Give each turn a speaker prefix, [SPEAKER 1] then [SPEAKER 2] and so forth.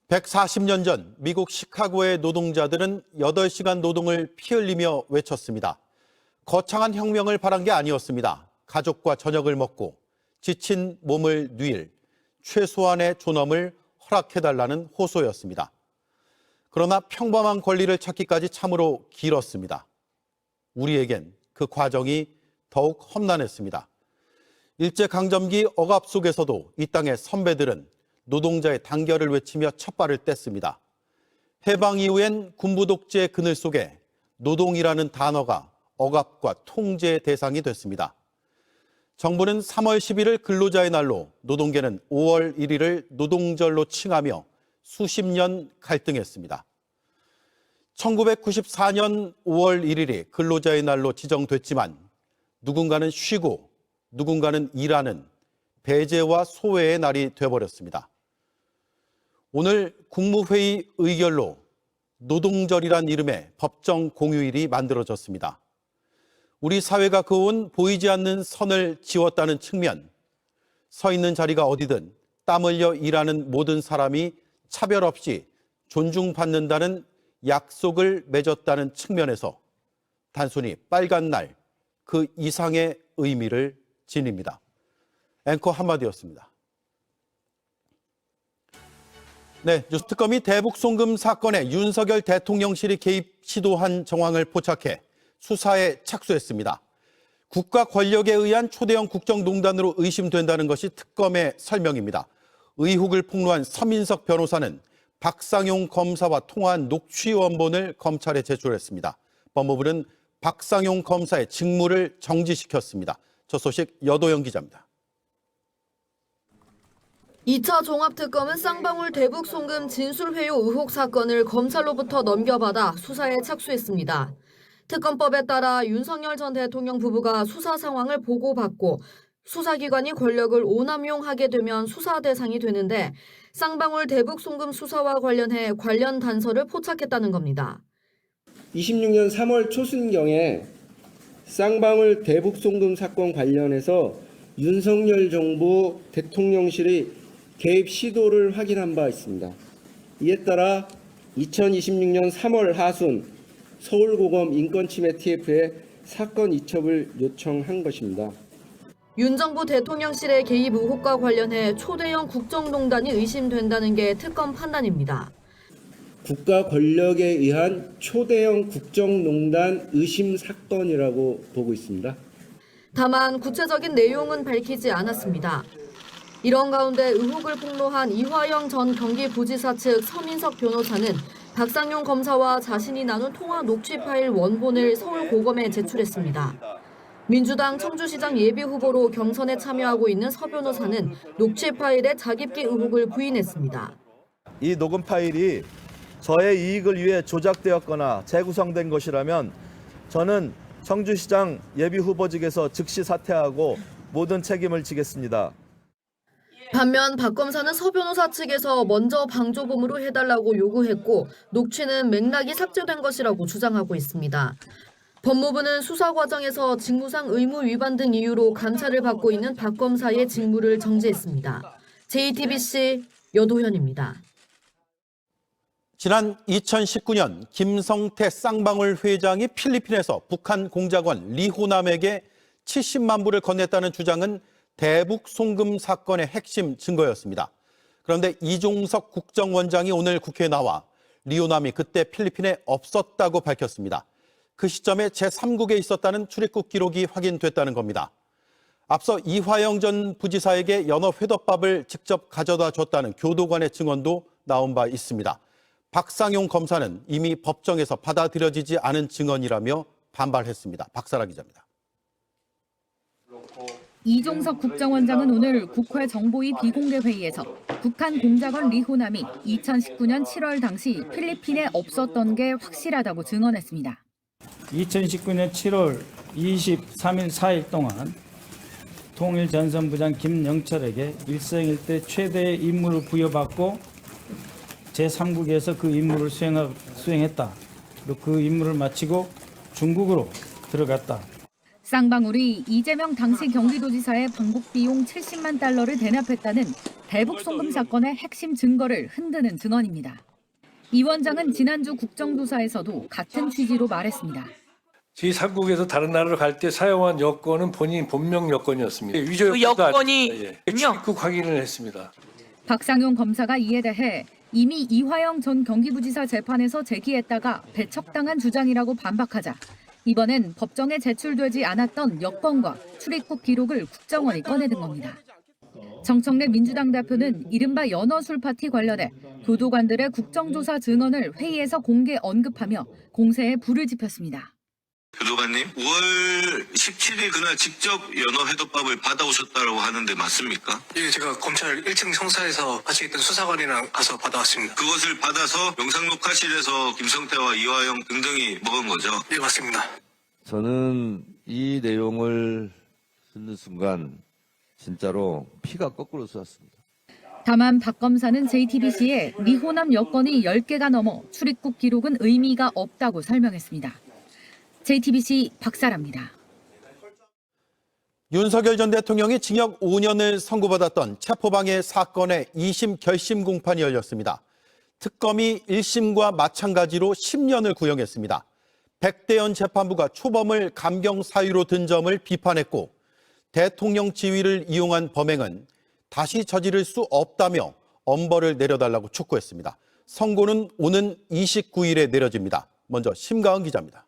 [SPEAKER 1] 140년 전 미국 시카고의 노동자들은 8시간 노동을 피 흘리며 외쳤습니다. 거창한 혁명을 바란 게 아니었습니다. 가족과 저녁을 먹고 지친 몸을 누일 최소한의 존엄을 허락해달라는 호소였습니다. 그러나 평범한 권리를 찾기까지 참으로 길었습니다. 우리에겐 그 과정이 더욱 험난했습니다. 일제강점기 억압 속에서도 이 땅의 선배들은 노동자의 단결을 외치며 첫발을 뗐습니다. 해방 이후엔 군부 독재의 그늘 속에 노동이라는 단어가 억압과 통제의 대상이 됐습니다. 정부는 3월 10일을 근로자의 날로, 노동계는 5월 1일을 노동절로 칭하며 수십 년 갈등했습니다. 1994년 5월 1일이 근로자의 날로 지정됐지만 누군가는 쉬고 누군가는 일하는 배제와 소외의 날이 되어버렸습니다. 오늘 국무회의 의결로 노동절이란 이름의 법정 공휴일이 만들어졌습니다. 우리 사회가 그어온 보이지 않는 선을 지웠다는 측면, 서 있는 자리가 어디든 땀 흘려 일하는 모든 사람이 차별 없이 존중받는다는 약속을 맺었다는 측면에서 단순히 빨간 날, 그 이상의 의미를 지닙니다. 앵커 한마디였습니다. 네, 뉴스특검이 대북 송금 사건에 윤석열 대통령실이 개입 시도한 정황을 포착해 수사에 착수했습니다. 국가 권력에 의한 초대형 국정농단으로 의심된다는 것이 특검의 설명입니다. 의혹을 폭로한 서민석 변호사는 박상용 검사와 통화한 녹취 원본을 검찰에 제출했습니다. 법무부는 박상용 검사의 직무를 정지시켰습니다. 저 소식 여도영 기자입니다.
[SPEAKER 2] 2차 종합특검은 쌍방울 대북 송금 진술회유 의혹 사건을 검찰로부터 넘겨받아 수사에 착수했습니다. 특검법에 따라 윤석열 전 대통령 부부가 수사 상황을 보고받고 수사기관이 권력을 오남용하게 되면 수사 대상이 되는데 쌍방울 대북 송금 수사와 관련해 관련 단서를 포착했다는 겁니다.
[SPEAKER 3] 26년 3월 초순경에 쌍방울 대북 송금 사건 관련해서 윤석열 정부 대통령실의 개입 시도를 확인한 바 있습니다. 이에 따라 2026년 3월 하순 서울고검 인권침해 TF에 사건 이첩을 요청한 것입니다.
[SPEAKER 2] 윤 정부 대통령실의 개입 의혹과 관련해 초대형 국정농단이 의심된다는 게 특검 판단입니다.
[SPEAKER 3] 국가 권력에 의한 초대형 국정농단 의심 사건이라고 보고 있습니다.
[SPEAKER 2] 다만 구체적인 내용은 밝히지 않았습니다. 이런 가운데 의혹을 폭로한 이화영 전 경기부지사 측 서민석 변호사는 박상용 검사와 자신이 나눈 통화 녹취 파일 원본을 서울고검에 제출했습니다. 민주당 청주시장 예비후보로 경선에 참여하고 있는 서 변호사는 녹취 파일의 자깁기 의혹을 부인했습니다.
[SPEAKER 4] 이 녹음 파일이 저의 이익을 위해 조작되었거나 재구성된 것이라면 저는 청주시장 예비후보직에서 즉시 사퇴하고 모든 책임을 지겠습니다.
[SPEAKER 2] 반면 박 검사는 서 변호사 측에서 먼저 방조범으로 해달라고 요구했고 녹취는 맥락이 삭제된 것이라고 주장하고 있습니다. 법무부는 수사 과정에서 직무상 의무 위반 등 이유로 감찰을 받고 있는 박 검사의 직무를 정지했습니다. JTBC 여도현입니다.
[SPEAKER 1] 지난 2019년 김성태 쌍방울 회장이 필리핀에서 북한 공작원 리호남에게 70만 불을 건넸다는 주장은 대북 송금 사건의 핵심 증거였습니다. 그런데 이종석 국정원장이 오늘 국회에 나와 리호남이 그때 필리핀에 없었다고 밝혔습니다. 그 시점에 제3국에 있었다는 출입국 기록이 확인됐다는 겁니다. 앞서 이화영 전 부지사에게 연어 회덮밥을 직접 가져다 줬다는 교도관의 증언도 나온 바 있습니다. 박상용 검사는 이미 법정에서 받아들여지지 않은 증언이라며 반발했습니다. 박사라 기자입니다.
[SPEAKER 5] 이종석 국정원장은 오늘 국회 정보위 비공개 회의에서 북한 공작원 리호남이 2019년 7월 당시 필리핀에 없었던 게 확실하다고 증언했습니다.
[SPEAKER 6] 2019년 7월 23일 4일 동안 통일전선부장 김영철에게 일생일대 최대의 임무를 부여받고 제3국에서 그 임무를 수행했다. 그리고 그 임무를 마치고 중국으로 들어갔다.
[SPEAKER 5] 쌍방울이 이재명 당시 경기도지사의 방북 비용 70만 달러를 대납했다는 대북 송금 사건의 핵심 증거를 흔드는 증언입니다. 이 원장은 지난주 국정조사에서도 같은 취지로 말했습니다.
[SPEAKER 7] 제3국에서 다른 나라로 갈 때 사용한 여권은 본인 본명 여권이었습니다. 위조
[SPEAKER 8] 그
[SPEAKER 7] 여권도
[SPEAKER 8] 여권이
[SPEAKER 7] 아닙니다. 출입국 확인을 했습니다.
[SPEAKER 5] 박상용 검사가 이에 대해 이미 이화영 전 경기부지사 재판에서 제기했다가 배척당한 주장이라고 반박하자 이번엔 법정에 제출되지 않았던 여권과 출입국 기록을 국정원이 꺼내든 겁니다. 정청래 민주당 대표는 이른바 연어술 파티 관련해 교도관들의 국정조사 증언을 회의에서 공개 언급하며 공세에 불을 지폈습니다.
[SPEAKER 9] 교도관님, 5월 17일 그날 직접 연어회덮밥을 받아오셨다고 하는데 맞습니까?
[SPEAKER 10] 예, 제가 검찰 1층 성사에서 같이 있던 수사관이랑 가서 받아왔습니다.
[SPEAKER 9] 그것을 받아서 영상녹화실에서 김성태와 이화영 등등이 먹은 거죠?
[SPEAKER 10] 예, 맞습니다.
[SPEAKER 11] 저는 이 내용을 듣는 순간 진짜로 피가 거꾸로 쏟았습니다.
[SPEAKER 5] 다만 박 검사는 JTBC에 리호남 여건이 10개가 넘어 출입국 기록은 의미가 없다고 설명했습니다. JTBC 박사라입니다.
[SPEAKER 1] 윤석열 전 대통령이 징역 5년을 선고받았던 체포방해 사건의 2심 결심 공판이 열렸습니다. 특검이 1심과 마찬가지로 10년을 구형했습니다. 백대현 재판부가 초범을 감경 사유로 든 점을 비판했고 대통령 지위를 이용한 범행은 다시 저지를 수 없다며 엄벌을 내려달라고 촉구했습니다. 선고는 오는 29일에 내려집니다. 먼저 심가은 기자입니다.